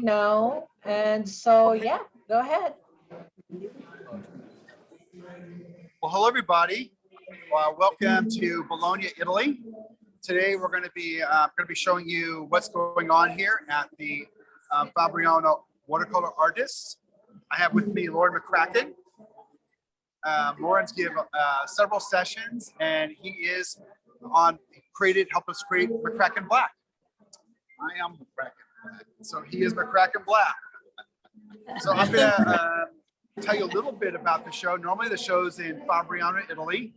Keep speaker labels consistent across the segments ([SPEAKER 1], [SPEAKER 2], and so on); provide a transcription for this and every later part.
[SPEAKER 1] know. And so, yeah, go ahead.
[SPEAKER 2] Well, hello, everybody. Welcome to Bologna, Italy. Today, we're going to be showing you what's going on here at the Fabriano Watercolor Artists. I have with me Lauren Mccracken. Lauren's given several sessions, and he is helped us create Mccracken Black. I am Mccracken Black, so he is Mccracken Black. So I'm going to tell you a little bit about the show. Normally, the show's in Fabriano, Italy.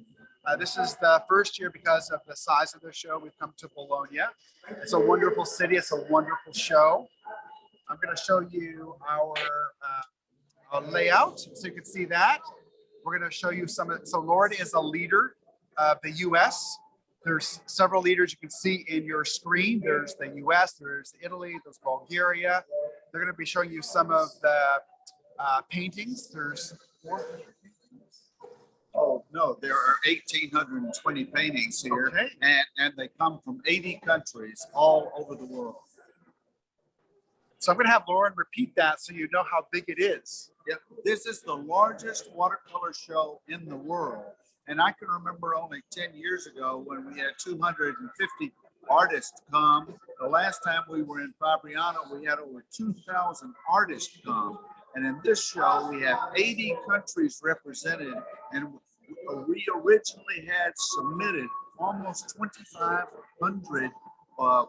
[SPEAKER 2] This is the first year because of the size of the show. We've come to Bologna. It's a wonderful city. It's a wonderful show. I'm going to show you our layout so you can see that. We're going to show you some of it. So Lauren is a leader of the U.S. There's several leaders you can see in your screen. There's the U.S., there's Italy, there's Bulgaria. They're going to be showing you some of the paintings. There's
[SPEAKER 3] Oh, no, there are 1,820 paintings here,
[SPEAKER 2] okay.
[SPEAKER 3] and they come from 80 countries all over the world.
[SPEAKER 2] So I'm going to have Lauren repeat that so you know how big it is.
[SPEAKER 3] Yeah, this is the largest watercolor show in the world. And I can remember only 10 years ago when we had 250 artists come. The last time we were in Fabriano, we had over 2,000 artists come. And in this show, we have 80 countries represented. And we originally had submitted almost 2,500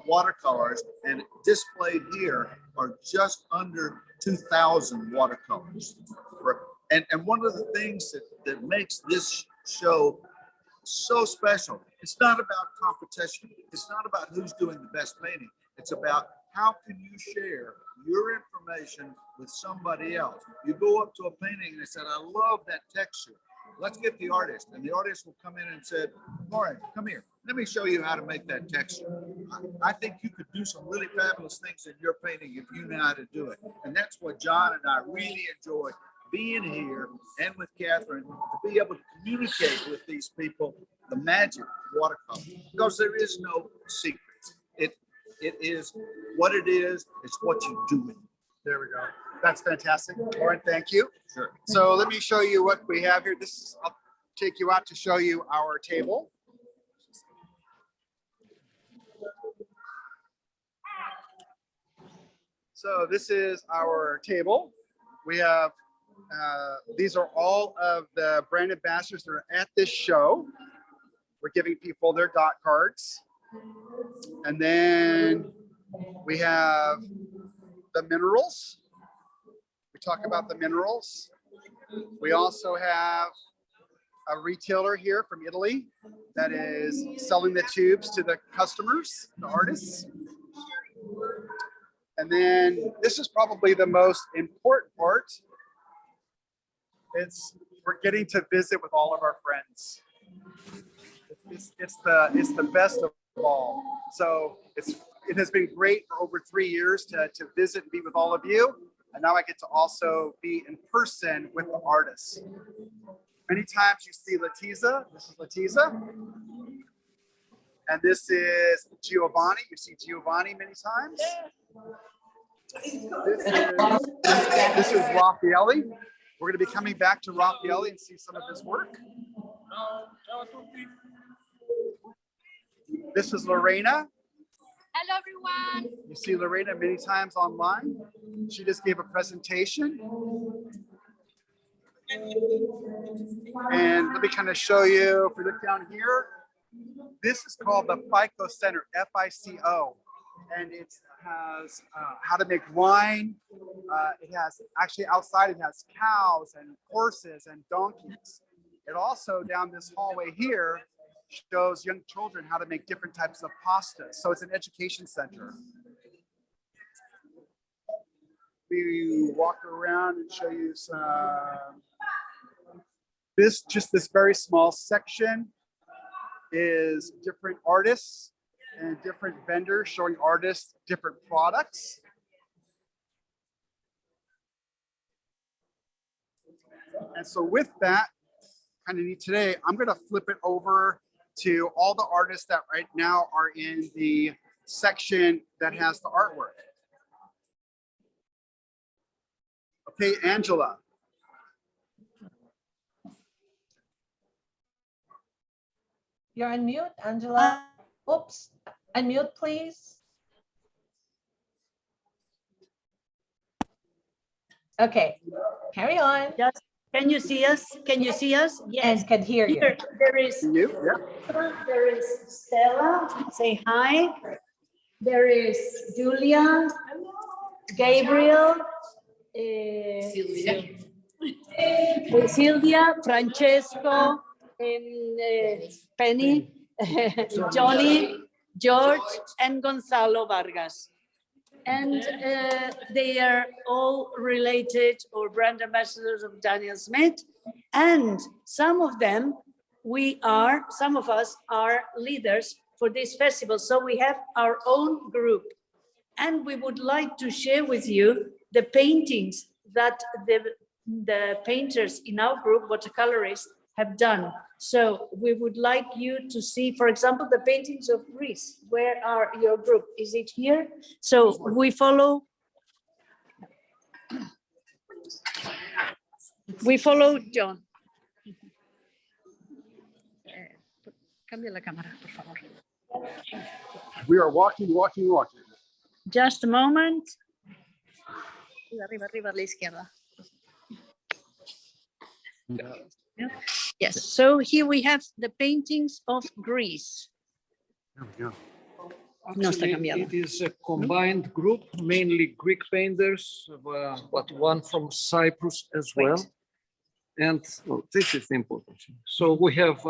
[SPEAKER 3] watercolors, and displayed here are just under 2,000 watercolors. And one of the things that makes this show so special, it's not about competition. It's not about who's doing the best painting. It's about how can you share your information with somebody else. You go up to a painting and they said, I love that texture. Let's get the artist. And the artist will come in and said, Lauren, come here. Let me show you how to make that texture. I think you could do some really fabulous things in your painting if you know how to do it. And that's what John and I really enjoy, being here and with Catherine, to be able to communicate with these people the magic of watercolor. Because there is no secret. It is what it is. It's what you do with it.
[SPEAKER 2] There we go. That's fantastic. Lauren, thank you.
[SPEAKER 3] Sure.
[SPEAKER 2] So let me show you what we have here. I'll take you out to show you our table. So this is our table. We have, these are all of the brand ambassadors that are at this show. We're giving people their dot cards. And then we have the minerals. We talk about the minerals. We also have a retailer here from Italy that is selling the tubes to the customers, the artists. And then this is probably the most important part. We're getting to visit with all of our friends. It's the best of all. So it has been great for over 3 years to visit and be with all of you. And now I get to also be in person with the artists. Many times you see Letizia. This is Letizia. And this is Giovanni. You see Giovanni many times. This is Raffaele. We're going to be coming back to Raffaele and see some of his work. This is Lorena.
[SPEAKER 4] Hello, everyone.
[SPEAKER 2] You see Lorena many times online. She just gave a presentation. And let me kind of show you, if we look down here, this is called the Fico Center, F-I-C-O. And it has how to make wine. It has, actually outside, it has cows and horses and donkeys. It also, down this hallway here, shows young children how to make different types of pasta. So it's an education center. We walk around and show you some. This very small section is different artists and different vendors showing artists different products. And so with that, kind of neat today, I'm going to flip it over to all the artists that right now are in the section that has the artwork. Okay, Angela.
[SPEAKER 1] You're on mute, Angela. Oops, unmute, please. Okay, carry on.
[SPEAKER 5] Yes. Can you see us? Can you see us? Yes.
[SPEAKER 1] And can hear you.
[SPEAKER 5] Here, there is
[SPEAKER 2] You?
[SPEAKER 5] there is Stella. Say hi. There is Julia, Gabriel, Sylvia, Francesco, Penny, Johnny, George, and Gonzalo Vargas. And they are all related or brand ambassadors of Daniel Smith. And some of them, some of us are leaders for this festival. So we have our own group. And we would like to share with you the paintings that the painters in our group, watercolorists, have done. So we would like you to see, for example, the paintings of Greece. Where are your group? Is it here? So we follow John. Cambia la cámara, por favor.
[SPEAKER 2] We are walking.
[SPEAKER 5] Just a moment. Arriba, arriba, a la izquierda. Yeah. Yes, so here we have the paintings of Greece.
[SPEAKER 2] There we go.
[SPEAKER 5] No está
[SPEAKER 6] Actually,
[SPEAKER 5] cambiado.
[SPEAKER 6] it is a combined group, mainly Greek painters, but one from Cyprus as well. And oh, this is the important thing. So we have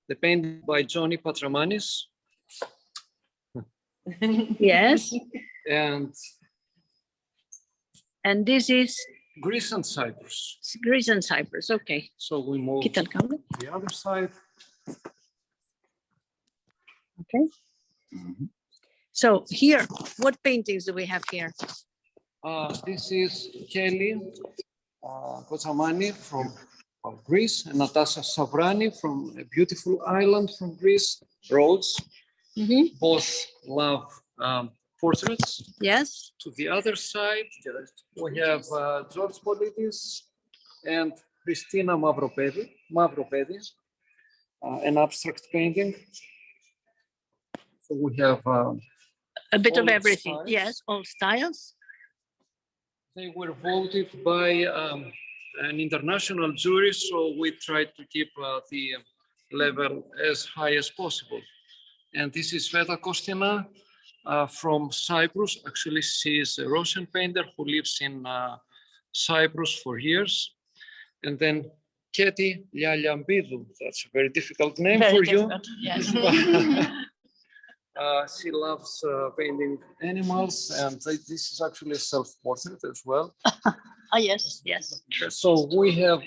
[SPEAKER 6] the painting by Johnny Patramanis.
[SPEAKER 5] Yes,
[SPEAKER 6] And
[SPEAKER 5] this is
[SPEAKER 6] Greece and Cyprus.
[SPEAKER 5] Greece and Cyprus. Okay.
[SPEAKER 6] So we move
[SPEAKER 5] Quita el cable.
[SPEAKER 6] the other side.
[SPEAKER 5] Okay. So here, what paintings do we have here?
[SPEAKER 6] This is Kelly Kotsamani from Greece, and Natasha Savrani from a beautiful island from Greece, Rhodes. Both love portraits.
[SPEAKER 5] Yes.
[SPEAKER 6] To the other side, we have George Politis and Christina Mavropedi, an abstract painting. So we have
[SPEAKER 5] A bit of
[SPEAKER 6] all
[SPEAKER 5] everything.
[SPEAKER 6] styles.
[SPEAKER 5] Yes, all styles.
[SPEAKER 6] They were voted by an international jury, so we tried to keep the level as high as possible. And this is Sveta Kostina from Cyprus. Actually, she is a Russian painter who lives in Cyprus for years. And then Keti Lialiambidou, that's a very difficult name
[SPEAKER 5] Very
[SPEAKER 6] for
[SPEAKER 5] difficult,
[SPEAKER 6] you.
[SPEAKER 5] yes.
[SPEAKER 6] She loves painting animals, and this is actually a self-portrait as well.
[SPEAKER 5] Oh, yes, yes.
[SPEAKER 6] So we have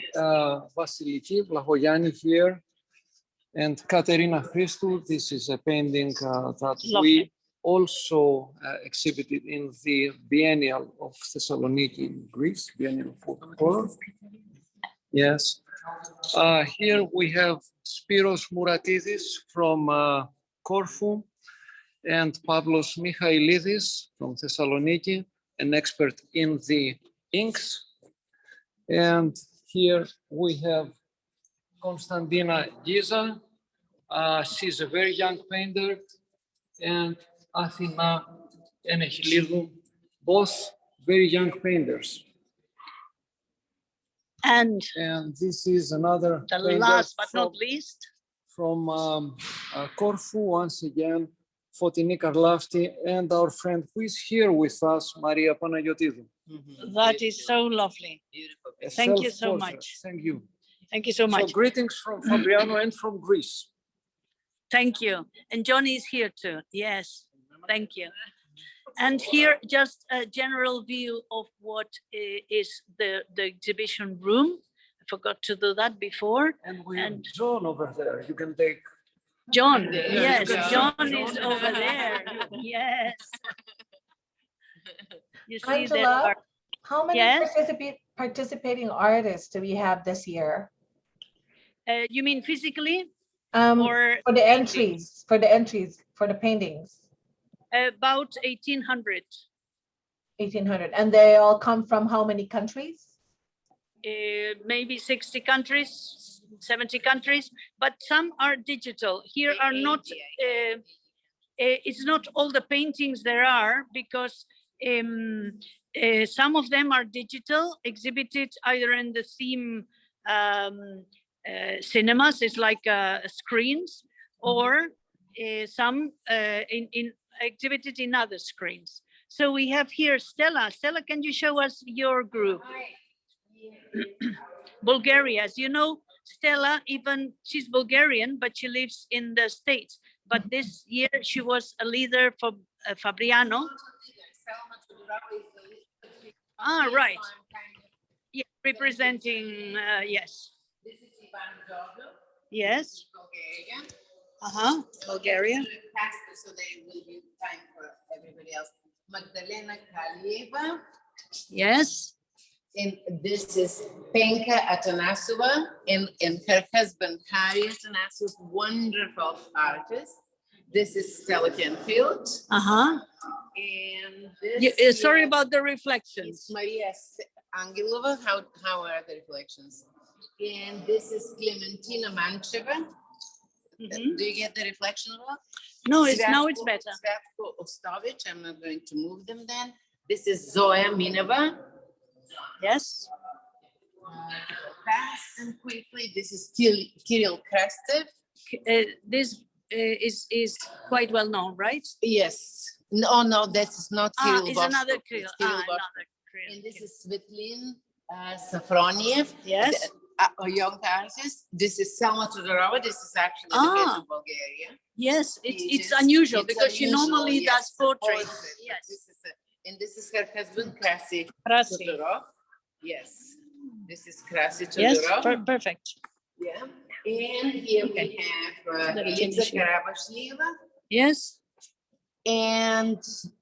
[SPEAKER 6] Vasiliki Vlahogianni here, and Katerina Christou. This is a painting that
[SPEAKER 5] Lovely.
[SPEAKER 6] we also exhibited in the Biennial of Thessaloniki in Greece, Biennial of Color. Yes. Here we have Spiros Mouratidis from Corfu, and Pavlos Michailidis from Thessaloniki, an expert in the inks. And here we have Konstantina Giza. She's a very young painter, and Athina Enechilidou, both very young painters.
[SPEAKER 5] And
[SPEAKER 6] this is another
[SPEAKER 5] the
[SPEAKER 6] painter
[SPEAKER 5] last but not least,
[SPEAKER 6] from Corfu, once again, Fotini Karlafti, and our friend who is here with us, Maria Panagiotidu.
[SPEAKER 5] that is so lovely.
[SPEAKER 6] A
[SPEAKER 5] Thank you so
[SPEAKER 6] self-portrait.
[SPEAKER 5] much.
[SPEAKER 6] Thank you.
[SPEAKER 5] Thank you so
[SPEAKER 6] So
[SPEAKER 5] much.
[SPEAKER 6] greetings from Fabriano and from Greece.
[SPEAKER 5] Thank you. And Johnny is here too. Yes, thank you. And here, just a general view of what is the exhibition room. I forgot to do that before.
[SPEAKER 6] And we have John over there. You can take.
[SPEAKER 5] John,
[SPEAKER 6] Yeah,
[SPEAKER 5] yes, John is over there. Yes. You see there
[SPEAKER 1] Angela,
[SPEAKER 5] are,
[SPEAKER 1] how many
[SPEAKER 5] Yes?
[SPEAKER 1] participating artists do we have this year?
[SPEAKER 5] you mean physically
[SPEAKER 1] For
[SPEAKER 5] or
[SPEAKER 1] the entries, for the paintings.
[SPEAKER 5] about 1,800.
[SPEAKER 1] 1,800. And they all come from how many countries?
[SPEAKER 5] Maybe 60 countries, 70 countries, but some are digital. Here are not, it's not all the paintings there are, because some of them are digital, exhibited either in the theme cinemas, it's like screens, or some in exhibited in other screens. So we have here Stella. Stella, can you show us your group? Bulgaria, as you know, Stella, even she's Bulgarian, but she lives in the States. But this year she was a leader for Fabriano. Ah, right. Yeah, representing, yes.
[SPEAKER 7] This is Ivan Jogo.
[SPEAKER 5] Yes.
[SPEAKER 7] Bulgaria.
[SPEAKER 5] Bulgaria.
[SPEAKER 7] So there will be time for everybody else. Magdalena Kalieva.
[SPEAKER 5] Yes.
[SPEAKER 7] And this is Penka Atanasova and her husband, Harry Atanasov, wonderful artist. This is Stella Canfield. And this
[SPEAKER 5] Sorry about the reflections.
[SPEAKER 7] is Maria Angelova. How are the reflections? And this is Clementina Mancheva. Do you get the reflection well?
[SPEAKER 5] No, now it's better.
[SPEAKER 7] Svetko Ostovich. I'm not going to move them then. This is Zoya Minova.
[SPEAKER 5] Yes.
[SPEAKER 7] Fast and quickly. This is Kirill Krastev.
[SPEAKER 5] This is quite well known, right?
[SPEAKER 7] Yes. No, that's not Kirill.
[SPEAKER 5] It's another Kirill.
[SPEAKER 7] Another Kirill. And this is Svetlin Safroniev.
[SPEAKER 5] Yes.
[SPEAKER 7] A young artist. This is Selma Todorova. This is actually the head of Bulgaria.
[SPEAKER 5] Yes, it's unusual because she normally does portraits. Yes.
[SPEAKER 7] This is her husband, Krasi Todorov. Yes. This is Krasi Todorov.
[SPEAKER 5] Yes, perfect.
[SPEAKER 7] Yeah. And here we have Elisa Karabashlieva.
[SPEAKER 5] Yes.
[SPEAKER 7] And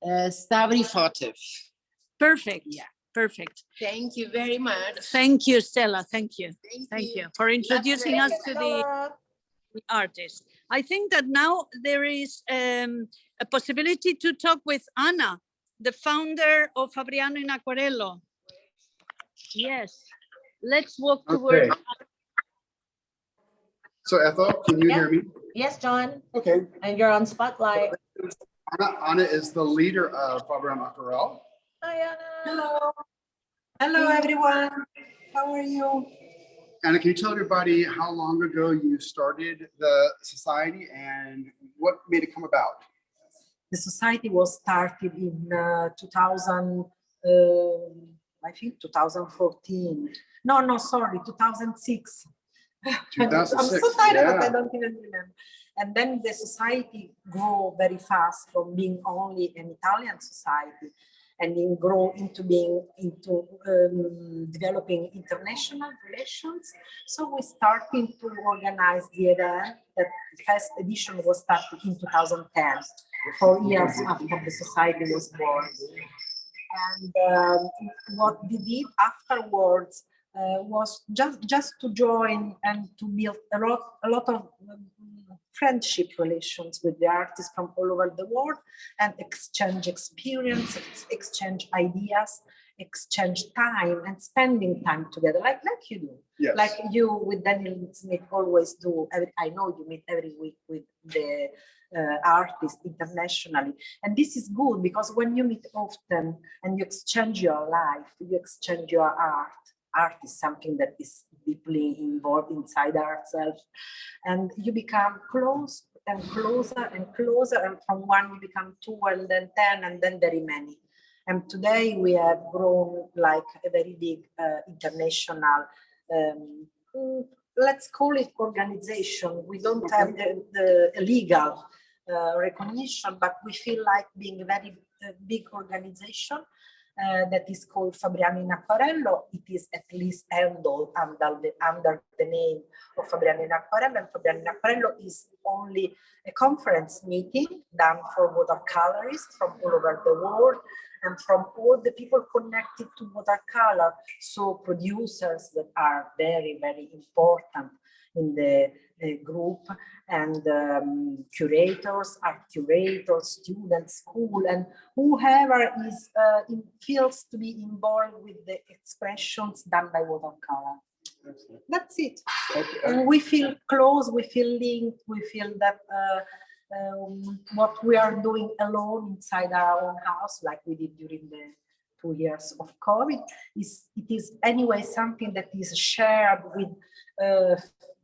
[SPEAKER 7] Stavri Fotev.
[SPEAKER 5] Perfect.
[SPEAKER 7] Yeah.
[SPEAKER 5] Perfect.
[SPEAKER 7] Thank you very much.
[SPEAKER 5] Thank you, Stella. Thank you.
[SPEAKER 7] Thank you
[SPEAKER 5] for introducing us to the artist. I think that now there is a possibility to talk with Anna, the founder of Fabriano in Aquarello. Yes. Let's walk towards.
[SPEAKER 2] So Ethel, can you hear me?
[SPEAKER 1] Yes, John.
[SPEAKER 2] Okay.
[SPEAKER 1] And you're on Spotlight.
[SPEAKER 2] Anna is the leader of Fabriano Aquarello.
[SPEAKER 1] Hi, Anna.
[SPEAKER 8] Hello. Hello, everyone. How are you?
[SPEAKER 2] Anna, can you tell everybody how long ago you started the society and what made it come about?
[SPEAKER 8] The society was started in 2000, I think 2014. No, sorry, 2006.
[SPEAKER 2] 2006,
[SPEAKER 8] I'm so tired,
[SPEAKER 2] yeah.
[SPEAKER 8] but I don't even remember. And then the society grew very fast from being only an Italian society, and then grow into developing international relations. So we started to organize the event. That the first edition was started in 2010, 4 years after the society was born. And what we did afterwards was just to join and to build a lot of friendship relations with the artists from all over the world, and exchange experience, exchange ideas, exchange time, and spending time together, like you do.
[SPEAKER 2] Yes.
[SPEAKER 8] Like you with Daniel Smith always do. I know you meet every week with the artists internationally, and this is good because when you meet often and you exchange your life, you exchange your art. Art is something that is deeply involved inside ourselves, and you become close and closer and closer, and from one you become two, and then 10, and then very many. And today we have grown like a very big international, let's call it organization. We don't have the legal recognition, but we feel like being a very big organization. That is called Fabriano in Aquarello. It is at least handled under the name of Fabriano in Aquarello, and Fabriano in Aquarello is only a conference meeting done for watercolorists from all over the world and from all the people connected to watercolor, so producers that are very, very important in the group, and curators, art curators, students, school, and whoever is feels to be involved with the expressions done by watercolor. That's it.
[SPEAKER 2] Okay.
[SPEAKER 8] And we feel close, we feel linked, we feel that what we are doing alone inside our own house, like we did during the 2 years of COVID, it is anyway something that is shared with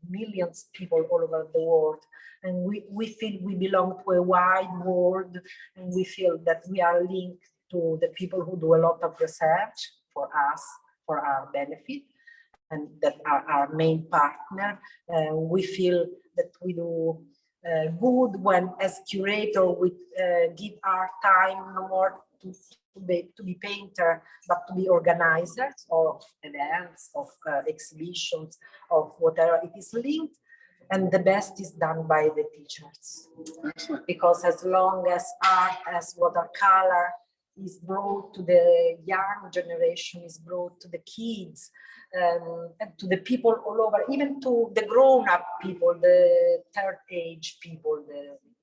[SPEAKER 8] millions of people all over the world. And we feel we belong to a wide world, and we feel that we are linked to the people who do a lot of research for us, for our benefit, and that are our main partner. We feel that we do good when, as curator, we give our time no more to be painter, but to be organizers of events, of exhibitions, of whatever it is linked. And the best is done by the teachers.
[SPEAKER 2] Excellent.
[SPEAKER 8] Because as long as art, as watercolor is brought to the young generation, is brought to the kids, and to the people all over, even to the grown-up people, the third age people,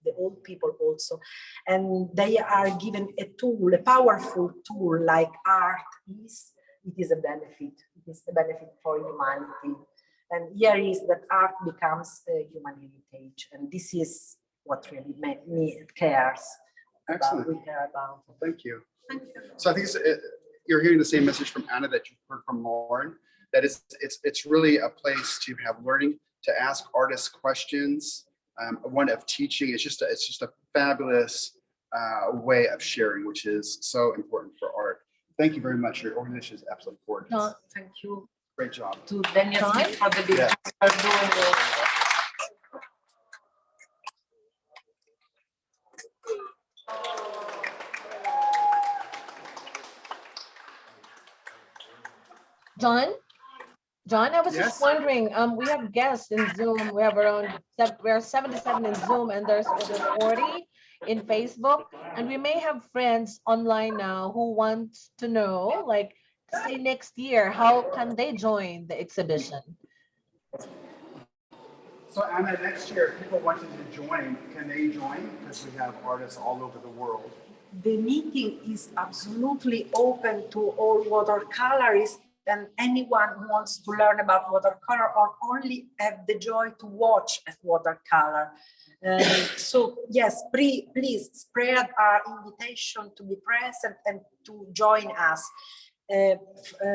[SPEAKER 8] the old people also. And they are given a tool, a powerful tool like art is, it is a benefit. It is a benefit for humanity. And here is that art becomes a human heritage. And this is what really me cares.
[SPEAKER 2] Excellent.
[SPEAKER 8] We care about.
[SPEAKER 2] Thank you.
[SPEAKER 8] Thank you.
[SPEAKER 2] So I think you're hearing the same message from Anna that you've heard from Lauren, that it's really a place to have learning, to ask artists questions, one of teaching. It's just a fabulous way of sharing, which is so important for art. Thank you very much. Your organization is absolutely gorgeous.
[SPEAKER 8] No, thank you
[SPEAKER 2] Great job.
[SPEAKER 8] to Daniel
[SPEAKER 1] John?
[SPEAKER 8] for the big
[SPEAKER 2] Yeah.
[SPEAKER 8] for doing it.
[SPEAKER 1] John, I was
[SPEAKER 2] Yes?
[SPEAKER 1] just wondering, we have guests in Zoom. We have we're 77 in Zoom, and there's over 40 in Facebook. And we may have friends online now who want to know, like, say next year, how can they join the exhibition?
[SPEAKER 2] So Anna, next year, if people wanted to join, can they join? Because we have artists all over the world.
[SPEAKER 8] The meeting is absolutely open to all watercolorists and anyone who wants to learn about watercolor or only have the joy to watch at watercolor. So yes, please spread our invitation to be present and to join us.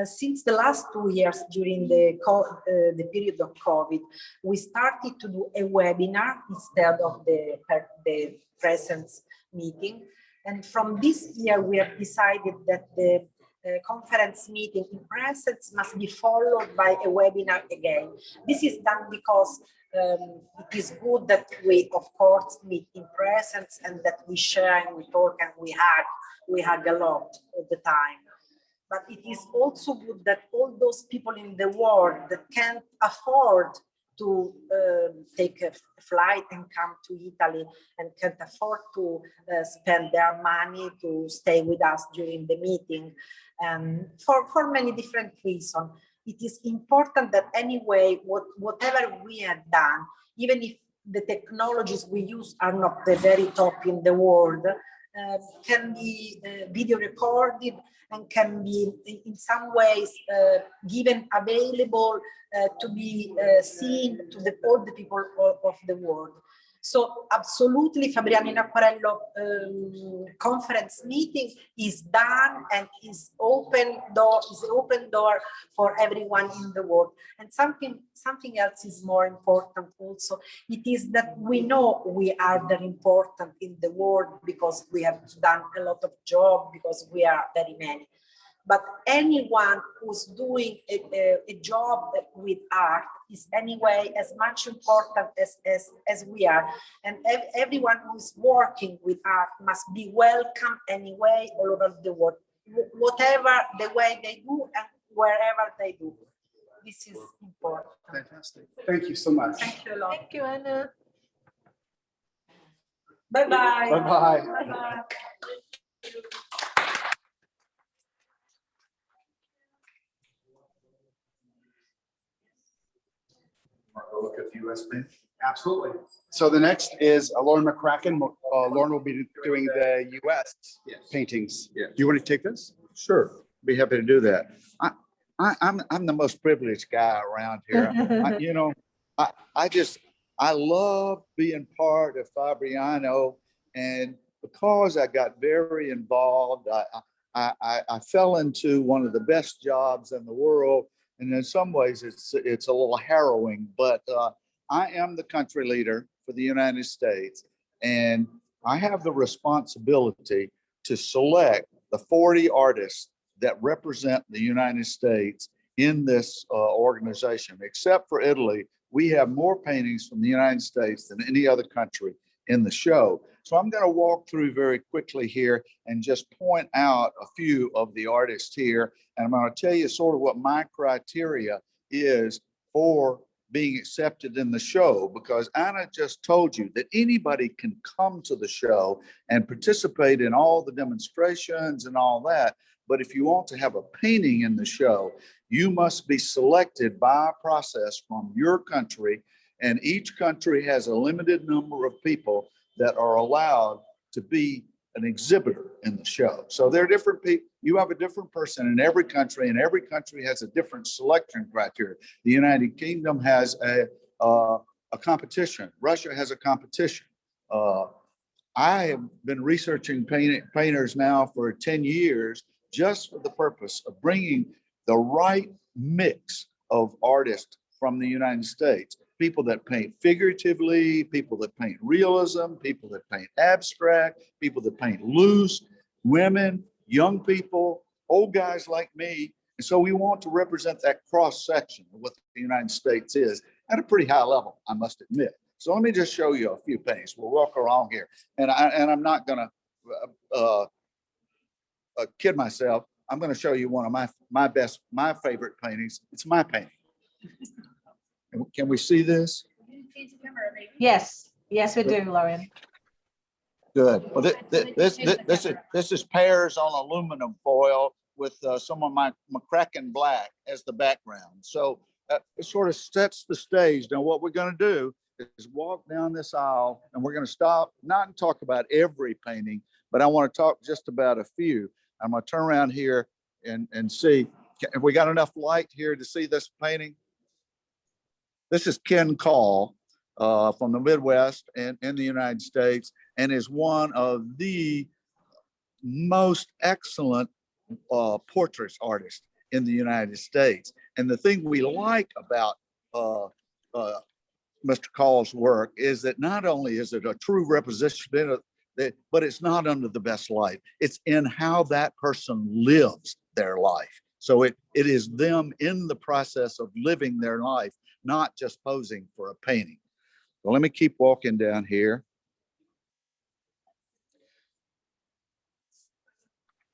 [SPEAKER 8] Since the last 2 years during the period of COVID, we started to do a webinar instead of the presence meeting. And from this year, we have decided that the conference meeting in presence must be followed by a webinar again. This is done because it is good that we, of course, meet in presence and that we share and we talk and we hug a lot all the time. But it is also good that all those people in the world that can't afford to take a flight and come to Italy and can't afford to spend their money to stay with us during the meeting, and for many different reasons. It is important that anyway, whatever we have done, even if the technologies we use are not the very top in the world, can be video recorded and can be in some ways given available to be seen to all the people of the world. So absolutely, Fabriano in Acquarello conference meeting is done and is open door for everyone in the world. And something else is more important also. It is that we know we are very important in the world because we have done a lot of job, because we are very many. But anyone who's doing a job with art is anyway as much important as we are. And everyone who's working with art must be welcome anyway all over the world, whatever the way they do and wherever they do. This is important.
[SPEAKER 2] Fantastic. Thank you so much.
[SPEAKER 8] Thank you a lot.
[SPEAKER 1] Thank you, Anna.
[SPEAKER 8] Bye-bye.
[SPEAKER 2] Bye-bye.
[SPEAKER 8] Bye-bye.
[SPEAKER 2] a look at the U.S. paint? Absolutely. So the next is Lauren Mccracken. Lauren will be doing the U.S. paintings.
[SPEAKER 3] Yes.
[SPEAKER 2] Do you want to take this?
[SPEAKER 3] Sure, be happy to do that. I'm the most privileged guy around here. I love being part of Fabriano, and because I got very involved, I fell into one of the best jobs in the world, and in some ways it's a little harrowing. But I am the country leader for the United States, and I have the responsibility to select the 40 artists that represent the United States in this organization. Except for Italy, we have more paintings from the United States than any other country in the show. So I'm going to walk through very quickly here and just point out a few of the artists here. And I'm going to tell you sort of what my criteria is for being accepted in the show, because Anna just told you that anybody can come to the show and participate in all the demonstrations and all that. But if you want to have a painting in the show, you must be selected by a process from your country. And each country has a limited number of people that are allowed to be an exhibitor in the show. So there are different people. You have a different person in every country, and every country has a different selection criteria. The United Kingdom has a competition. Russia has a competition. I have been researching painters now for 10 years, just for the purpose of bringing the right mix of artists from the United States. People that paint figuratively, people that paint realism, people that paint abstract, people that paint loose, women, young people, old guys like me. And so we want to represent that cross section of what the United States is at a pretty high level, I must admit. So let me just show you a few paintings. We'll walk around here, and I'm not going to kid myself. I'm going to show you one of my favorite paintings. It's my painting. Can we see this?
[SPEAKER 1] Yes, yes, we do, Lauren.
[SPEAKER 3] Good. Well, this is pears on aluminum foil with some of my Mccracken black as the background. So it sort of sets the stage. Now, what we're going to do is walk down this aisle, and we're going to stop, not and talk about every painting, but I want to talk just about a few. I'm going to turn around here and see if we got enough light here to see this painting. This is Ken Call from the Midwest and in the United States, and is one of the most excellent portrait artists in the United States. And the thing we like about Mr. Call's work is that not only is it a true representation of but it's not under the best light. It's in how that person lives their life. So it is them in the process of living their life, not just posing for a painting. So let me keep walking down here.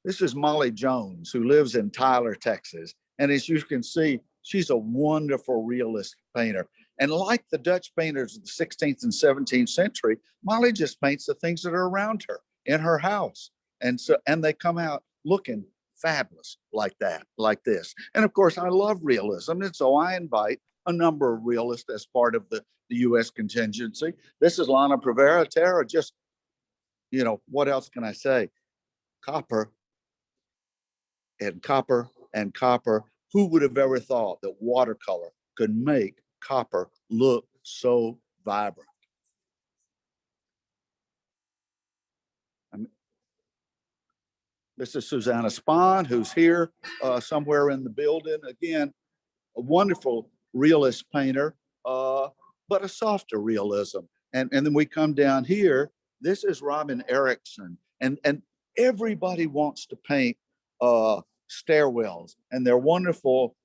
[SPEAKER 3] This is Molly Jones, who lives in Tyler, Texas. And as you can see, she's a wonderful realist painter. And like the Dutch painters of the 16th and 17th century, Molly just paints the things that are around her in her house. And they come out looking fabulous like that, like this. And of course, I love realism. And so I invite a number of realists as part of the U.S. contingency. This is Lana Privera Terra. Just, what else can I say? Copper and copper and copper. Who would have ever thought that watercolor could make copper look so vibrant? This is Susanna Spahn, who's here somewhere in the building. Again, a wonderful realist painter, but a softer realism. And then we come down here. This is Robin Erickson. And everybody wants to paint stairwells, and they're wonderful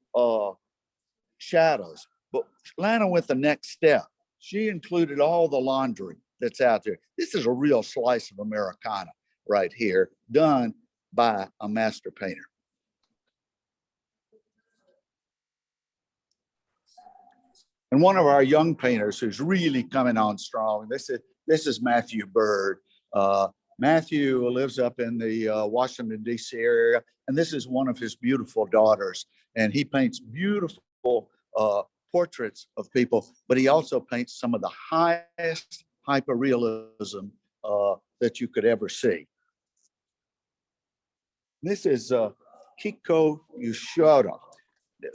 [SPEAKER 3] shadows. But Lana went the next step. She included all the laundry that's out there. This is a real slice of Americana right here, done by a master painter. And one of our young painters who's really coming on strong, this is Matthew Byrd. Matthew lives up in the Washington, D.C. area, and this is one of his beautiful daughters. And he paints beautiful portraits of people, but he also paints some of the highest hyperrealism that you could ever see. This is Kiko Ushura.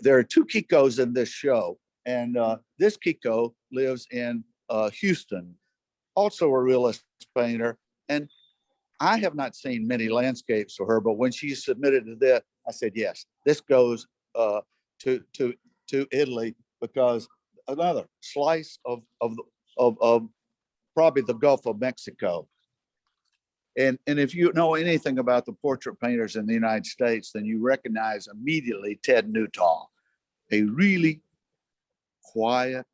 [SPEAKER 3] There are two Kikos in this show, and this Kiko lives in Houston, also a realist painter. And I have not seen many landscapes for her, but when she submitted to this, I said, yes, this goes to Italy, because another slice of probably the Gulf of Mexico. And if you know anything about the portrait painters in the United States, then you recognize immediately Ted Newtall, a really quiet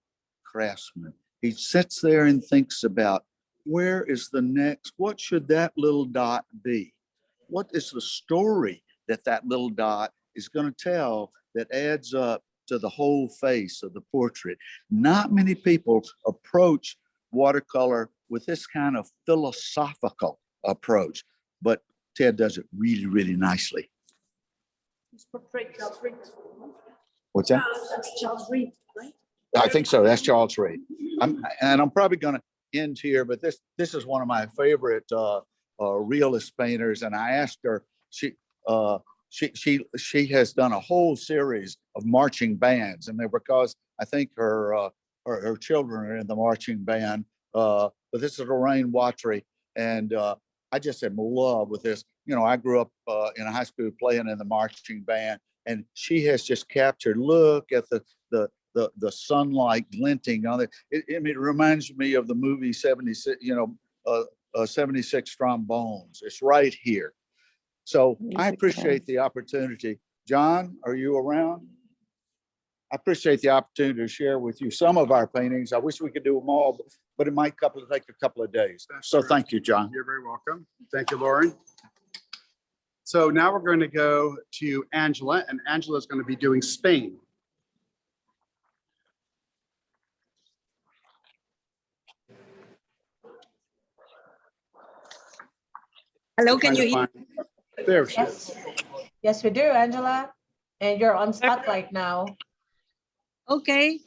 [SPEAKER 3] craftsman. He sits there and thinks about, where is the next, what should that little dot be? What is the story that that little dot is going to tell that adds up to the whole face of the portrait? Not many people approach watercolor with this kind of philosophical approach, but Ted does it really, really nicely. What's that?
[SPEAKER 5] That's Charles Reed, right?
[SPEAKER 3] I think so. That's Charles Reed. I'm probably going to end here, but this is one of my favorite realist painters, and I asked her. She has done a whole series of marching bands, and they're because I think her children are in the marching band. But this is Lorraine Watry, and I just am in love with this. You know, I grew up in a high school playing in the marching band, and she has just captured. Look at the sunlight glinting on it. It reminds me of the movie 76. 76 Trombones. It's right here. So I appreciate the opportunity. John, are you around? I appreciate the opportunity to share with you some of our paintings. I wish we could do them all, but it might take a couple of days. So thank you, John.
[SPEAKER 2] You're very welcome. Thank you, Lauren. So now we're going to go to Angela, and Angela is going to be doing Spain.
[SPEAKER 9] Hello, can you hear?
[SPEAKER 2] There she is.
[SPEAKER 1] Yes, we do, Angela. And you're on spotlight now.
[SPEAKER 5] Okay.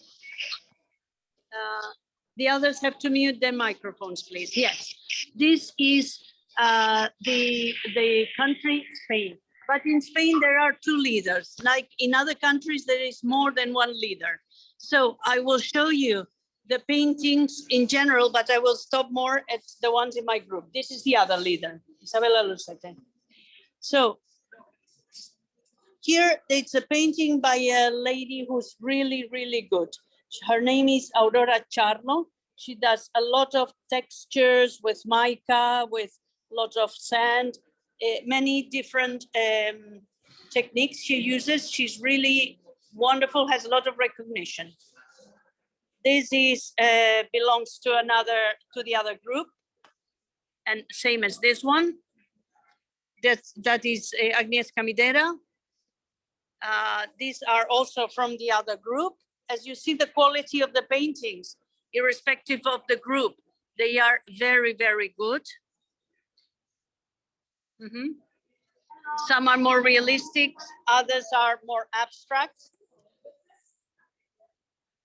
[SPEAKER 5] The others have to mute their microphones, please. Yes, this is the country Spain. But in Spain, there are two leaders. Like in other countries, there is more than one leader. So I will show you the paintings in general, but I will stop more at the ones in my group. This is the other leader, Isabella Lucete. So here, it's a painting by a lady who's really, really good. Her name is Aldora Charlo. She does a lot of textures with mica, with lots of sand, many different techniques she uses. She's really wonderful, has a lot of recognition. This is belongs to the other group, and same as this one. That is Agnieszka Midera. These are also from the other group. As you see, the quality of the paintings, irrespective of the group, they are very, very good. Some are more realistic, others are more abstract.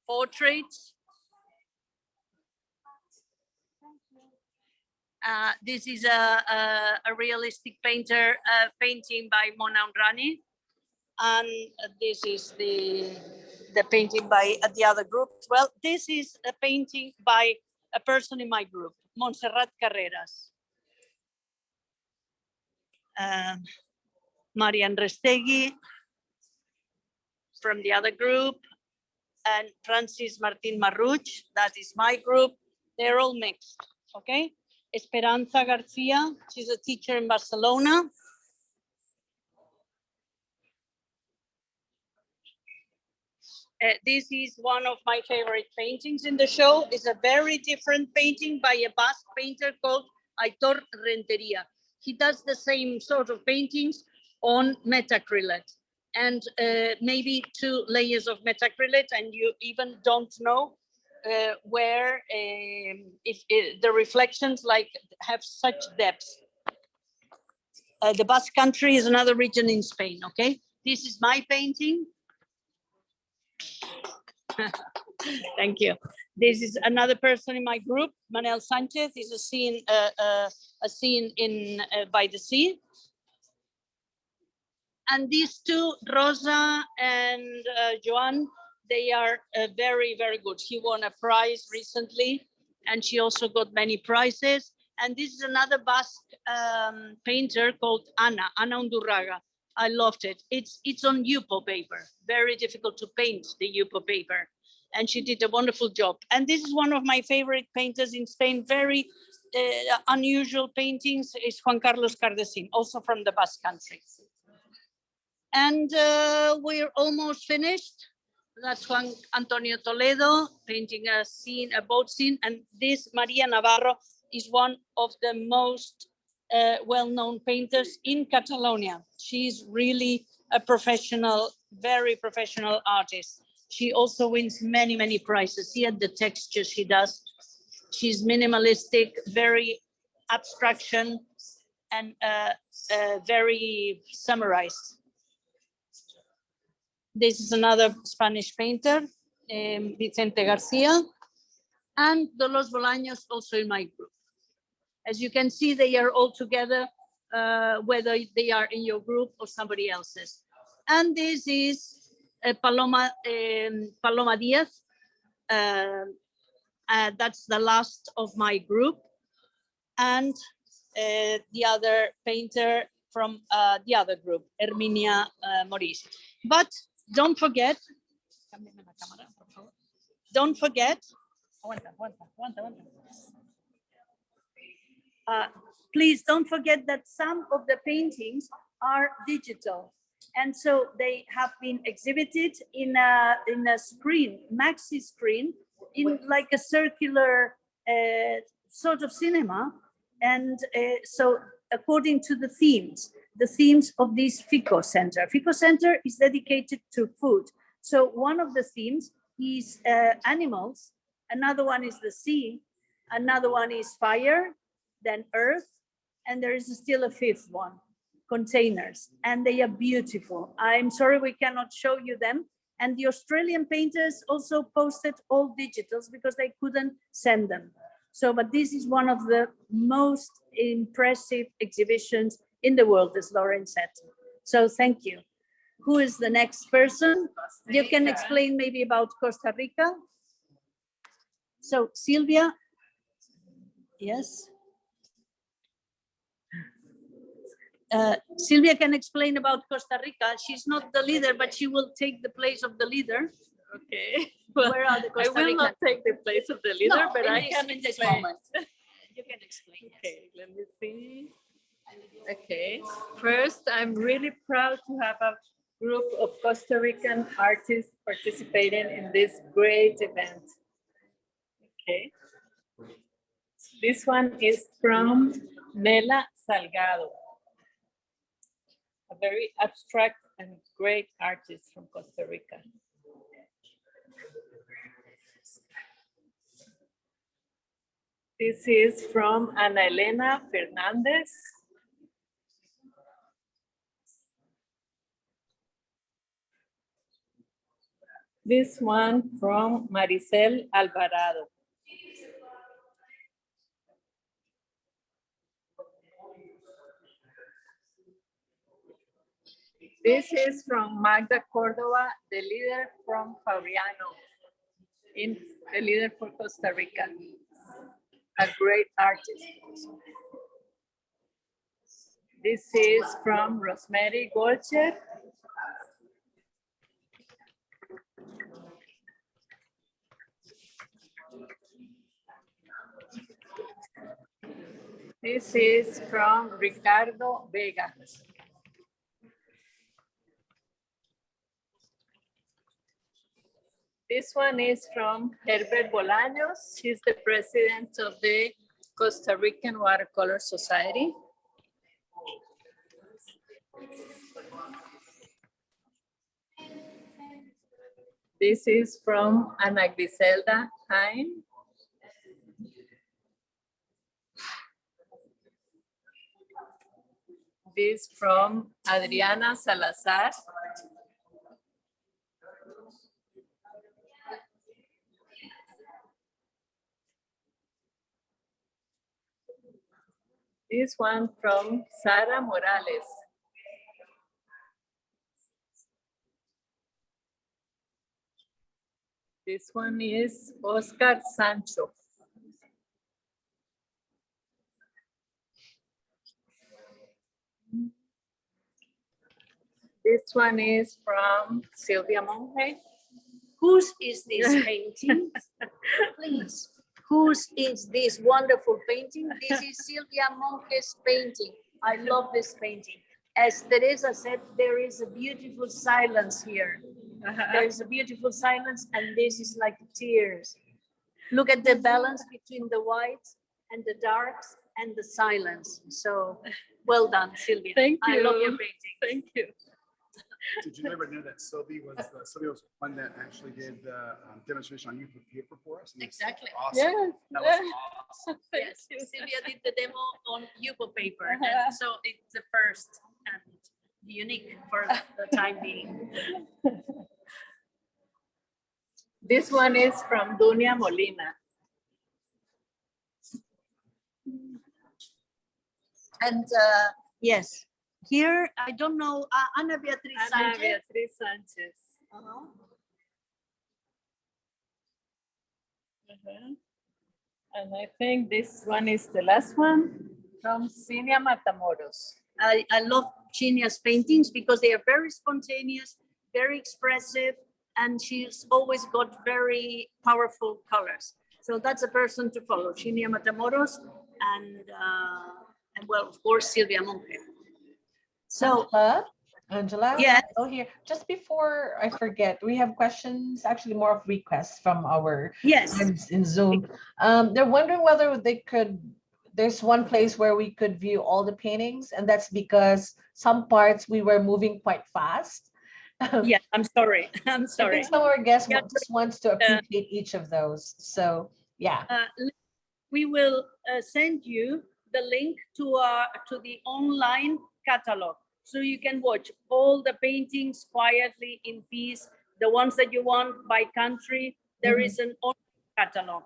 [SPEAKER 5] Portraits. This is a realistic painter painting by Mona Unrani. And this is the painting by the other group. Well, this is a painting by a person in my group, Montserrat Carreras. Marian Restegui from the other group, and Francis Martin Marruch, that is my group. They're all mixed, okay? Esperanza Garcia, she's a teacher in Barcelona. This is one of my favorite paintings in the show. It's a very different painting by a Basque painter called Aitor Renteria. He does the same sort of paintings on metacrylate and maybe 2 layers of metacrylate, and you even don't know where the reflections like have such depth. The Basque Country is another region in Spain, okay? This is my painting. Thank you. This is another person in my group, Manel Sanchez. Is a scene in by the sea. And these two, Rosa and Joan, they are very, very good. He won a prize recently, and she also got many prizes. And this is another Basque painter called Ana Undurraga. I loved it. It's on Yupo paper, very difficult to paint the Yupo paper. And she did a wonderful job. And this is one of my favorite painters in Spain, very unusual paintings, is Juan Carlos Cardesin, also from the Basque Country. And we're almost finished. That's Juan Antonio Toledo painting a scene, a boat scene. And this Maria Navarro is one of the most well-known painters in Catalonia. She's really a professional, very professional artist. She also wins many, many prizes. See at the textures she does. She's minimalistic, very abstraction, and very summarized. This is another Spanish painter, Vicente Garcia, and Dolores Bolaños also in my group. As you can see, they are all together, whether they are in your group or somebody else's. And this is Paloma Diaz. That's the last of my group. And the other painter from the other group, Herminia Maurice. But don't forget, please don't forget that some of the paintings are digital. And so they have been exhibited in a screen, maxi screen, in like a circular sort of cinema. And so according to the themes of this Fico Center. Fico Center is dedicated to food. So one of the themes is animals, another one is the sea, another one is fire, then earth, and there is still a fifth one, containers, and they are beautiful. I'm sorry we cannot show you them. And the Australian painters also posted all digitals because they couldn't send them. So, but this is one of the most impressive exhibitions in the world, as Lauren said. So thank you. Who is the next person? You can explain maybe about Costa Rica. So Silvia, yes. Silvia can explain about Costa Rica. She's not the leader, but she will take the place of the leader.
[SPEAKER 10] Okay. Well,
[SPEAKER 5] where are the Costa
[SPEAKER 10] I will
[SPEAKER 5] Rican?
[SPEAKER 10] not take the place of the leader,
[SPEAKER 5] No,
[SPEAKER 10] but I can
[SPEAKER 5] in this
[SPEAKER 10] explain.
[SPEAKER 5] moment. You can explain.
[SPEAKER 10] Okay, let me see. Okay, first, I'm really proud to have a group of Costa Rican artists participating in this great event. Okay. This one is from Nela Salgado, a very abstract and great artist from Costa Rica. This is from Ana Elena Fernandez. This one from Maricel Alvarado. This is from Magda Cordova, the leader from Fabriano, the leader for Costa Rica, a great artist. This is from Rosemary Golcher. This is from Ricardo Vega. This one is from Herbert Bolaños. He's the president of the Costa Rican Watercolor Society. This is from Ana Griselda Jaime. This from Adriana Salazar. This one from Sara Morales. This one is Oscar Sancho. This one is from Sylvia Monge.
[SPEAKER 5] Whose is this painting? Please, whose is this wonderful painting? This is Sylvia Monge's painting. I love this painting. As Teresa said, there is a beautiful silence here. There is a beautiful silence, and this is like tears. Look at the balance between the whites and the darks and the silence. So well done, Sylvia.
[SPEAKER 10] Thank you.
[SPEAKER 5] I love your painting.
[SPEAKER 10] Thank you.
[SPEAKER 2] Did you ever know that Sylvia was one that actually did the demonstration on youth paper for us? And it's
[SPEAKER 5] Exactly.
[SPEAKER 2] Awesome.
[SPEAKER 10] Yes.
[SPEAKER 2] That was awesome.
[SPEAKER 10] Thank
[SPEAKER 5] Yes,
[SPEAKER 10] you.
[SPEAKER 5] Sylvia did the demo on Yupo paper, and so it's the first and unique for the time being.
[SPEAKER 10] This one is from Dunia Molina.
[SPEAKER 5] And yes, here I don't know Ana Beatriz
[SPEAKER 10] Ana
[SPEAKER 5] Sanchez.
[SPEAKER 10] Beatriz Sanchez.
[SPEAKER 5] Uh-huh.
[SPEAKER 10] And I think this one is the last one from Cinia Matamoros.
[SPEAKER 5] I love Chinia's paintings because they are very spontaneous, very expressive, and she's always got very powerful colors. So that's a person to follow, Chinia Matamoros, and well, of course, Sylvia Monge. So,
[SPEAKER 1] Angela,
[SPEAKER 5] yeah.
[SPEAKER 1] oh here, just before I forget, we have questions, actually more of requests from our
[SPEAKER 5] yes,
[SPEAKER 1] friends in Zoom. They're wondering whether they could, there's one place where we could view all the paintings, and that's because some parts we were moving quite fast.
[SPEAKER 5] yeah, I'm sorry. I'm
[SPEAKER 1] I
[SPEAKER 5] sorry.
[SPEAKER 1] think some of our guests
[SPEAKER 5] Yeah,
[SPEAKER 1] just wants to appreciate each of those. So yeah.
[SPEAKER 5] We will send you the link to the online catalog, so you can watch all the paintings quietly in peace. The ones that you want by country, there is an online catalog,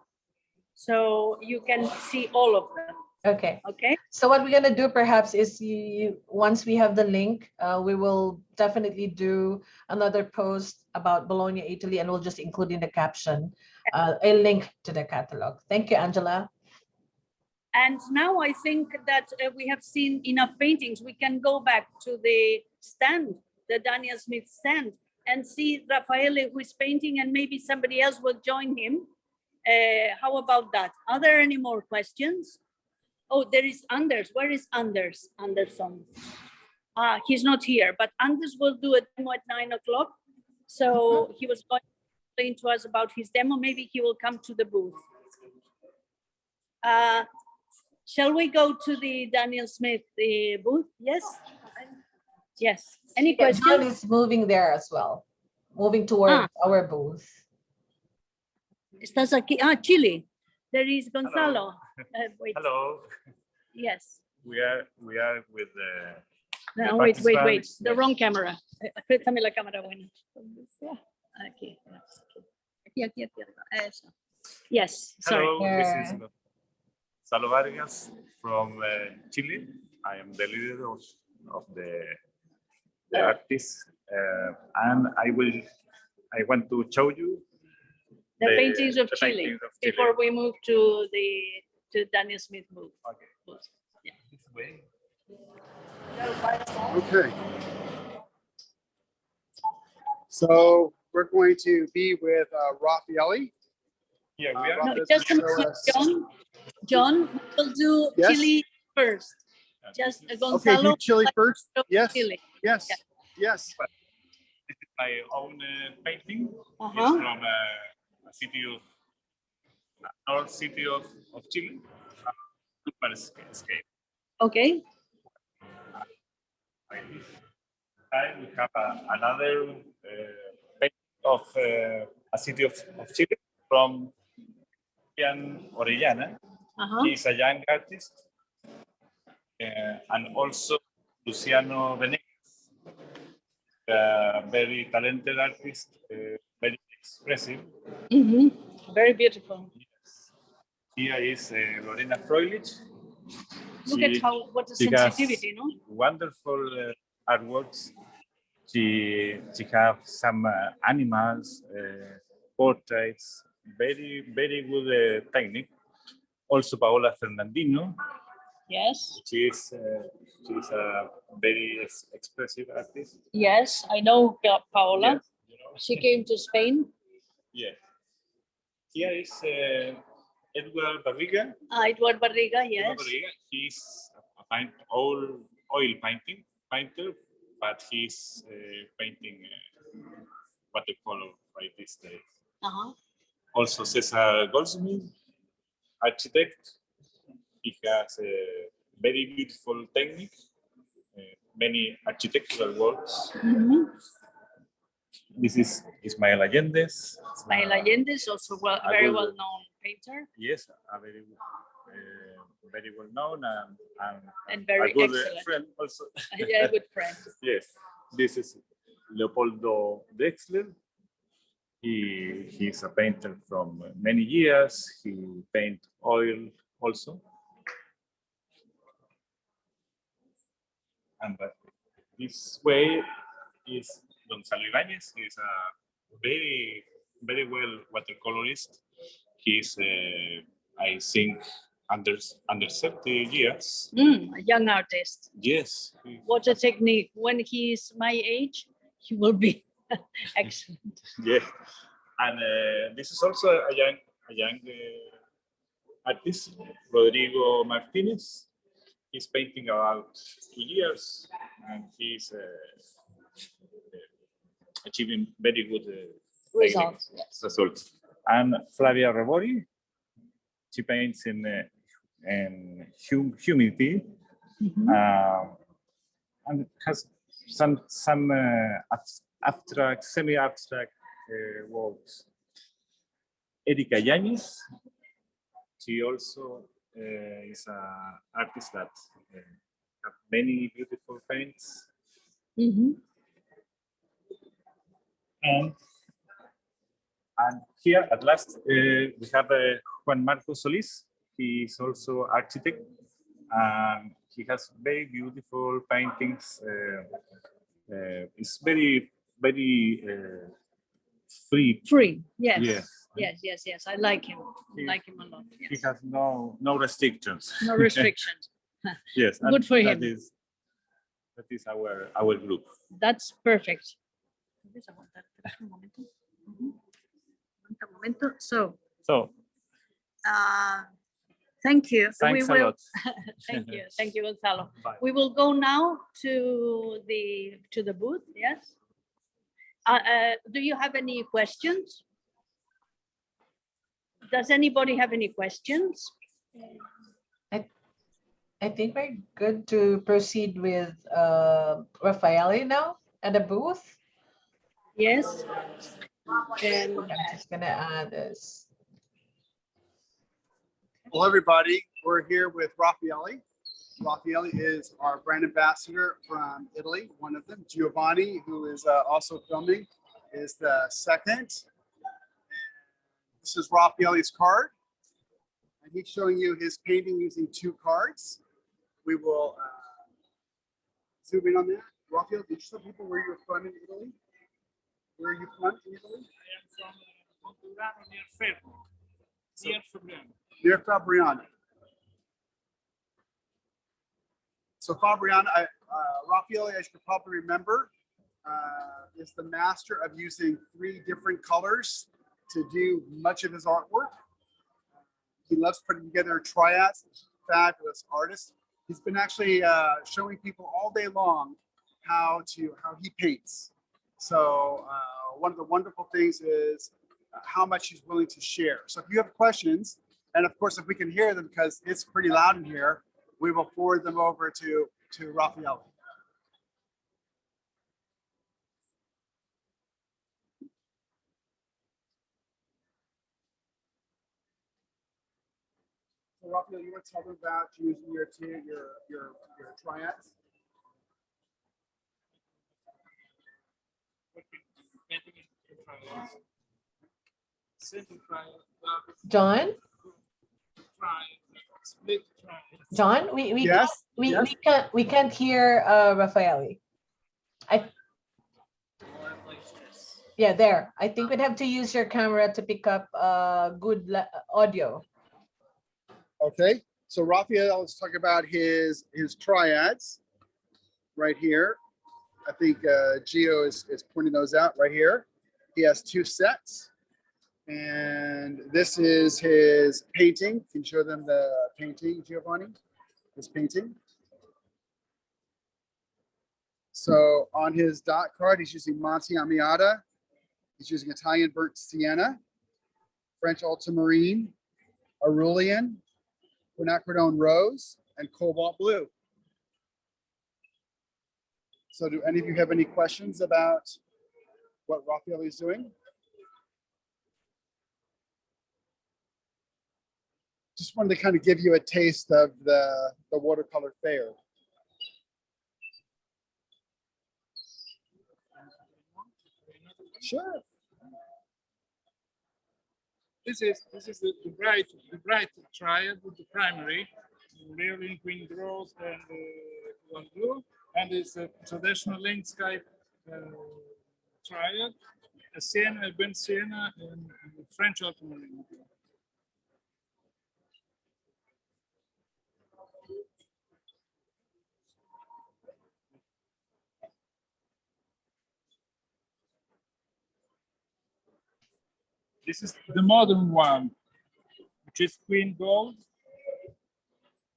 [SPEAKER 5] so you can see all of them.
[SPEAKER 1] Okay.
[SPEAKER 5] Okay.
[SPEAKER 1] So what we're gonna do perhaps is once we have the link, we will definitely do another post about Bologna, Italy, and we'll just include in the caption a link to the catalog. Thank you, Angela.
[SPEAKER 5] And now I think that we have seen enough paintings. We can go back to the stand, the Daniel Smith stand, and see Raffaele who is painting, and maybe somebody else will join him. How about that? Are there any more questions? Oh, there is Anders. Where is Anders? Anderson. He's not here, but Anders will do a demo at 9 o'clock. So he was going to explain to us about his demo. Maybe he will come to the booth. Shall we go to the Daniel Smith booth? Yes? Yes. Any
[SPEAKER 1] Yeah, John
[SPEAKER 5] questions?
[SPEAKER 1] is moving there as well, moving towards our booth.
[SPEAKER 5] Estás aquí? Chile. There is Gonzalo. Wait.
[SPEAKER 11] Hello.
[SPEAKER 5] Yes.
[SPEAKER 11] We are with the.
[SPEAKER 5] No, wait. The wrong camera. Préstame la cámara buena. Aquí. Aquí. Eso. Yes, sorry.
[SPEAKER 11] Hello, this is Gonzalo Vargas from Chile. I am the leader of the artists, and I want to show you
[SPEAKER 5] the paintings of Chile
[SPEAKER 11] paintings of
[SPEAKER 5] before we move to Daniel Smith booth.
[SPEAKER 11] Okay.
[SPEAKER 5] Yeah.
[SPEAKER 11] This way.
[SPEAKER 2] Okay. So we're going to be with Raffaele.
[SPEAKER 11] Yeah, we are.
[SPEAKER 5] No, just a minute, John will do
[SPEAKER 2] Yes?
[SPEAKER 5] Chile first. Just
[SPEAKER 2] Okay,
[SPEAKER 5] Gonzalo.
[SPEAKER 2] do Chile first. Yes.
[SPEAKER 5] Chile.
[SPEAKER 2] Yes.
[SPEAKER 5] Yeah.
[SPEAKER 2] Yes.
[SPEAKER 11] This is my own painting.
[SPEAKER 5] Uh-huh.
[SPEAKER 11] It's from a city of north city of Chile. Urban scale.
[SPEAKER 5] Okay.
[SPEAKER 11] And we have another painting of a city of Chile from Ian Orellana. He's a young artist, and also Luciano Venegas, a very talented artist, very expressive.
[SPEAKER 5] Very beautiful.
[SPEAKER 11] Yes. Here is Lorena Froilich.
[SPEAKER 5] Look at what a
[SPEAKER 11] she has
[SPEAKER 5] sensitivity, no?
[SPEAKER 11] wonderful artworks. She have some animals, portraits, very good technique. Also, Paola Fernandino.
[SPEAKER 5] Yes.
[SPEAKER 11] She's a very expressive artist.
[SPEAKER 5] Yes, I know Paola.
[SPEAKER 11] Yes, you know.
[SPEAKER 5] She came to Spain.
[SPEAKER 11] Yeah. Here is Edward Barriga.
[SPEAKER 5] Edward Barriga, yes.
[SPEAKER 11] Edward Barriga. He's a oil painter, but he's painting watercolor by this day. Also, Cesar Goldsmith, architect. He has a very beautiful technique, many architectural works. This is Ismael Allende.
[SPEAKER 5] Ismael Allende is also very well known painter.
[SPEAKER 11] Yes, a very well known
[SPEAKER 5] and very
[SPEAKER 11] a good
[SPEAKER 5] excellent
[SPEAKER 11] friend also.
[SPEAKER 5] Yeah, a good friend.
[SPEAKER 11] Yes, this is Leopoldo Dixon. He's a painter from many years. He paints oil also. And this way is Gonzalo Ibáñez. He's a very well watercolorist. He's, I think, under 30 years.
[SPEAKER 5] A young artist.
[SPEAKER 11] Yes.
[SPEAKER 5] What a technique. When he's my age, he will be excellent.
[SPEAKER 11] Yeah. And this is also a young artist, Rodrigo Martinez. He's painting about 2 years, and he's achieving very good
[SPEAKER 5] results.
[SPEAKER 11] Results. And Flavia Rebori, she paints in humidity, and has some abstract, semi-abstract works. Erika Yanis, she also is an artist that have many beautiful paints. And here at last we have Juan Marcos Solis. He is also architect, and he has very beautiful paintings. It's very free.
[SPEAKER 5] Free, yes. Yes. I like him. I like him a lot. Yes.
[SPEAKER 11] He has no restrictions.
[SPEAKER 5] No restrictions.
[SPEAKER 11] Yes.
[SPEAKER 5] Good for him.
[SPEAKER 11] That is our group.
[SPEAKER 5] That's perfect. So. Thank you.
[SPEAKER 11] Thanks a lot.
[SPEAKER 5] Thank you, Gonzalo.
[SPEAKER 11] Bye.
[SPEAKER 5] We will go now to the booth. Yes. Do you have any questions? Does anybody have any questions?
[SPEAKER 1] I think we're good to proceed with Raffaele now at the booth.
[SPEAKER 5] Yes.
[SPEAKER 1] And I'm just gonna add this.
[SPEAKER 2] Hello, everybody. We're here with Raffaele. Raffaele is our brand ambassador from Italy, one of them. Giovanni, who is also filming, is the second. This is Raffaele's card, and he's showing you his painting using 2 cards. We will zoom in on that. Raffaele, did you tell people where you're from in Italy? Where are you from in Italy?
[SPEAKER 6] I am from Montegrano, near Fermo, near Fabriano.
[SPEAKER 2] Near Fabriano. So Fabriano, Raffaele, as you can probably remember, is the master of using 3 different colors to do much of his artwork. He loves putting together triads. Fabulous artist. He's been actually showing people all day long how he paints. So one of the wonderful things is how much he's willing to share. So if you have questions, and of course, if we can hear them, because it's pretty loud in here, we will forward them over to Raffaele. So Raffaele, you want to tell them about using your triads?
[SPEAKER 1] John? John,
[SPEAKER 2] Yes,
[SPEAKER 1] we can't hear Raffaele. Yeah, there. I think we'd have to use your camera to pick up good audio.
[SPEAKER 2] Okay, so Raphael is talking about his triads right here. I think Gio is pointing those out right here. He has 2 sets. And this is his painting. Can you show them the painting, Giovanni? His painting. So on his dot card, he's using Monte Amiata. He's using Italian burnt sienna, French ultramarine, Aurelian, quinacridone rose, and cobalt blue. So do any of you have any questions about what Raphael is doing? Just wanted to kind of give you a taste of the watercolor fair. Sure.
[SPEAKER 12] This is the bright triad with the primary, really queen rose and one blue, and it's a traditional landscape triad, a sienna, a burnt sienna, and French ultramarine. This is the modern one, which is queen gold,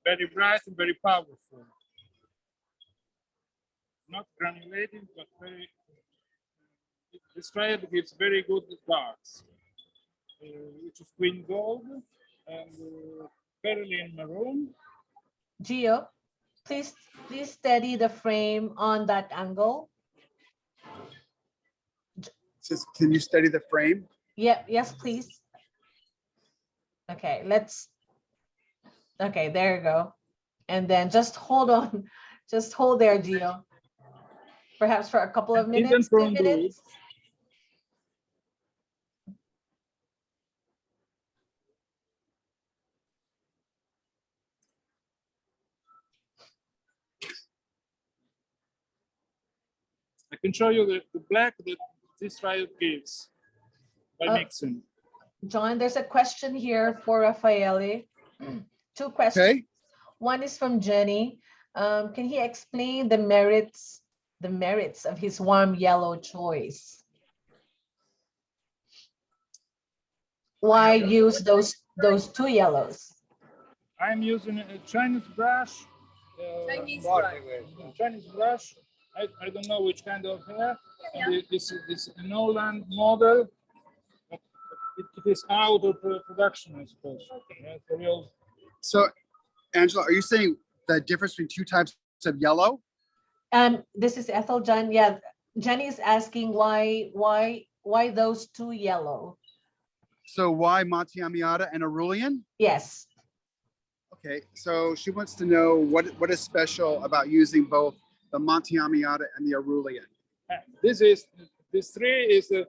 [SPEAKER 12] very bright and very powerful. Not granulated, but very. This triad gives very good darks, which is queen gold and Berlin maroon.
[SPEAKER 1] Gio, please steady the frame on that angle.
[SPEAKER 2] Just, can you steady the frame?
[SPEAKER 1] Yeah, yes, please. Okay, okay, there you go. And then just hold on, just hold there, Gio. Perhaps for a couple of minutes, 2 minutes.
[SPEAKER 12] I can show you the black that this triad gives by mixing.
[SPEAKER 1] John, there's a question here for Raffaele. 2 questions.
[SPEAKER 2] Okay.
[SPEAKER 1] One is from Jenny. Can he explain the merits of his warm yellow choice? Why use those 2 yellows?
[SPEAKER 12] I'm using a Chinese brush. Chinese brush. I don't know which kind of hair. And this is an Holland model. It is out of production, I suppose. Yeah, for real.
[SPEAKER 2] So, Angela, are you saying the difference between 2 types of yellow?
[SPEAKER 1] This is Ethel John. Yeah, Jenny is asking why those 2 yellow?
[SPEAKER 2] So why Monte Amiata and Aurelian?
[SPEAKER 1] Yes.
[SPEAKER 2] Okay, so she wants to know what is special about using both the Monte Amiata and the Aurelian.
[SPEAKER 12] This 3 is the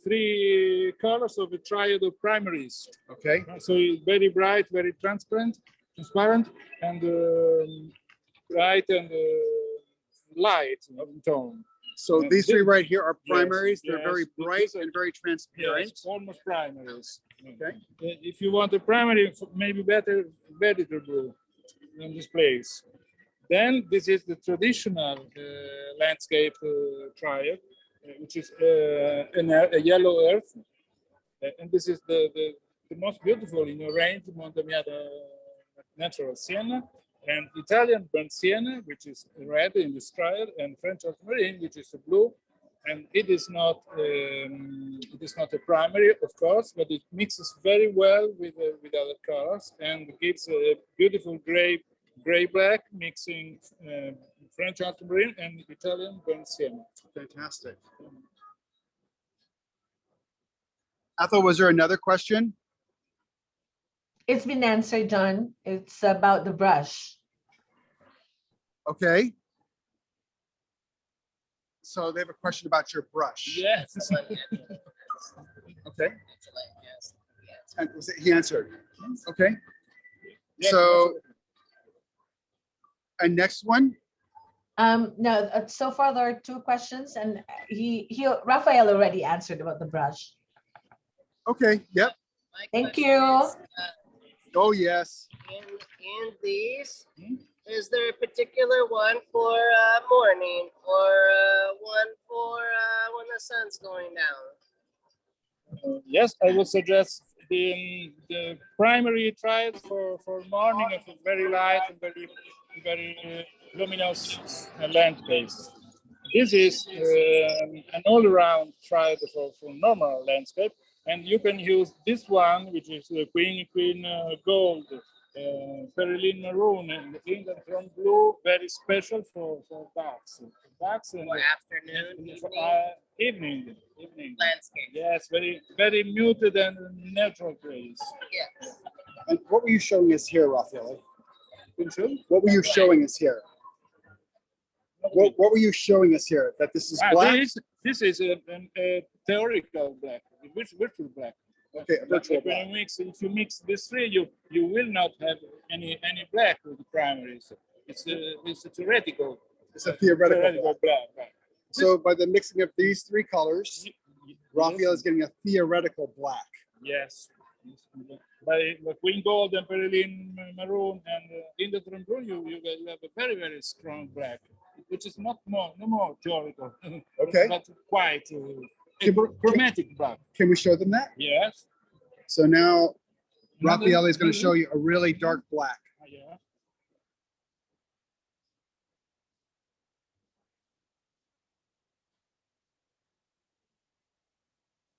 [SPEAKER 12] 3 colors of the triad of primaries.
[SPEAKER 2] Okay.
[SPEAKER 12] So it's very bright, very transparent, and bright and light in tone.
[SPEAKER 2] So
[SPEAKER 12] and
[SPEAKER 2] these 3 right here are primaries.
[SPEAKER 12] Yes,
[SPEAKER 2] They're very bright and very transparent.
[SPEAKER 12] Yes, almost primaries.
[SPEAKER 2] Okay.
[SPEAKER 12] If you want a primary, maybe better vegetable in this place. Then this is the traditional landscape triad, which is a yellow earth. And this is the most beautiful in your range, Monte Amiata natural sienna, and Italian burnt sienna, which is red in this triad, and French ultramarine, which is a blue. And it is not a primary, of course, but it mixes very well with other colors and gives a beautiful gray-black mixing French ultramarine and Italian burnt sienna.
[SPEAKER 2] Fantastic. Ethel, was there another question?
[SPEAKER 1] It's been answered, John. It's about the brush.
[SPEAKER 2] Okay. So they have a question about your brush.
[SPEAKER 12] Yes.
[SPEAKER 2] Okay. And he answered. Okay.
[SPEAKER 12] Yes,
[SPEAKER 2] So, and next one.
[SPEAKER 1] No, so far there are 2 questions, and Raphael already answered about the brush.
[SPEAKER 2] Okay, yep.
[SPEAKER 1] Thank you.
[SPEAKER 2] Oh, yes.
[SPEAKER 13] In these, is there a particular one for morning or one for when the sun's going down?
[SPEAKER 12] Yes, I would suggest the primary triad for morning of a very light and very luminous landscapes. This is an all-around triad for normal landscape, and you can use this one, which is the queen gold, perylene maroon, and indanthrone blue, very special for ducks. And
[SPEAKER 13] For afternoon,
[SPEAKER 12] evening
[SPEAKER 13] landscape.
[SPEAKER 12] Yes, very muted and neutral grays.
[SPEAKER 13] Yes.
[SPEAKER 2] And what were you showing us here, Raphael? What were you showing us here? What were you showing us here? That this is black?
[SPEAKER 12] This is a theoretical black, virtual black.
[SPEAKER 2] Okay, a virtual
[SPEAKER 12] When
[SPEAKER 2] black.
[SPEAKER 12] if you mix these three, you will not have any black with the primaries. It's a theoretical.
[SPEAKER 2] It's a theoretical black.
[SPEAKER 12] black.
[SPEAKER 2] So by the mixing of these 3 colors, Raphael is getting a theoretical black.
[SPEAKER 12] Yes. By the queen gold and perylene maroon and indanthrone blue, you have a very strong black, which is no more theoretical.
[SPEAKER 2] Okay.
[SPEAKER 12] But quite chromatic black.
[SPEAKER 2] Can we show them that?
[SPEAKER 12] Yes.
[SPEAKER 2] So now Raphael is going to show you a really dark black.
[SPEAKER 12] Yeah.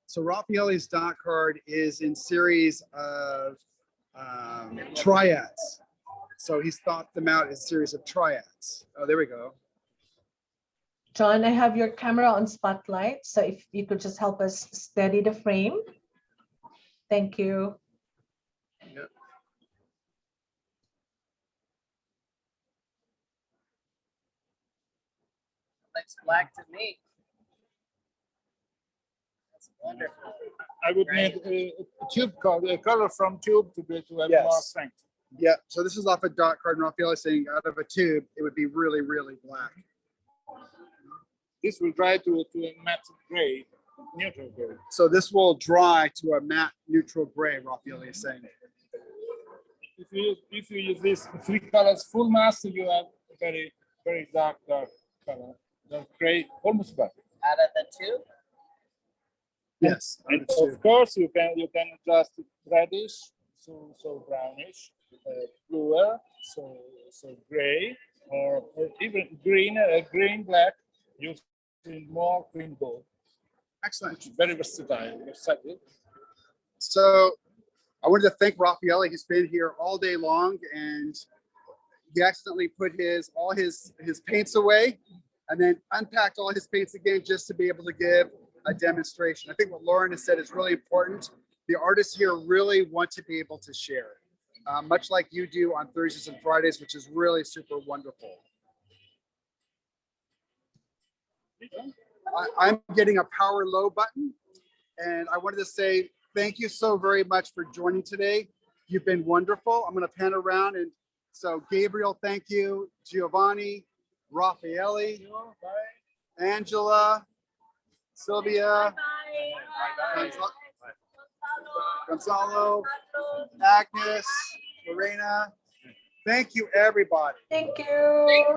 [SPEAKER 2] So Raphael's dot card is in series of triads. So he's thought them out as a series of triads. Oh, there we go.
[SPEAKER 1] John, I have your camera on spotlight, so if you could just help us steady the frame. Thank you.
[SPEAKER 2] Yep.
[SPEAKER 13] Looks black to me. That's wonderful.
[SPEAKER 12] I would need a tube color, a color from tube to have more strength.
[SPEAKER 2] Yeah, so this is off a dot card, and Raphael is saying out of a tube, it would be really, really black.
[SPEAKER 12] This will dry to a matte gray, neutral gray.
[SPEAKER 2] So this will dry to a matte neutral gray, Raphael is saying.
[SPEAKER 12] If you use these 3 colors full mass, you have a very dark color, dark gray, almost black.
[SPEAKER 13] Out of the 2?
[SPEAKER 2] Yes.
[SPEAKER 12] And of course, you can adjust it reddish, so brownish, bluer, so gray, or even green black, using more green gold.
[SPEAKER 2] Excellent.
[SPEAKER 12] Very versatile.
[SPEAKER 2] So I wanted to thank Raphael. He's been here all day long, and he accidentally put all his paints away and then unpacked all his paints again just to be able to give a demonstration. I think what Lauren has said is really important. The artists here really want to be able to share, much like you do on Thursdays and Fridays, which is really super wonderful. I'm getting a power low button, and I wanted to say thank you so very much for joining today. You've been wonderful. I'm going to pan around, and so Gabriel, thank you. Giovanni, Raffaele, Angela, Sylvia, Gonzalo, Agnes, Lorena. Thank you, everybody.
[SPEAKER 1] Thank you.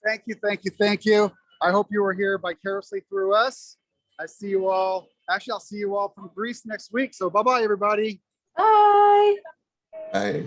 [SPEAKER 2] Thank you, thank you, thank you. I hope you were here vicariously through us. I see you all. Actually, I'll see you all from Greece next week. So bye-bye, everybody.
[SPEAKER 1] Bye.
[SPEAKER 14] Bye.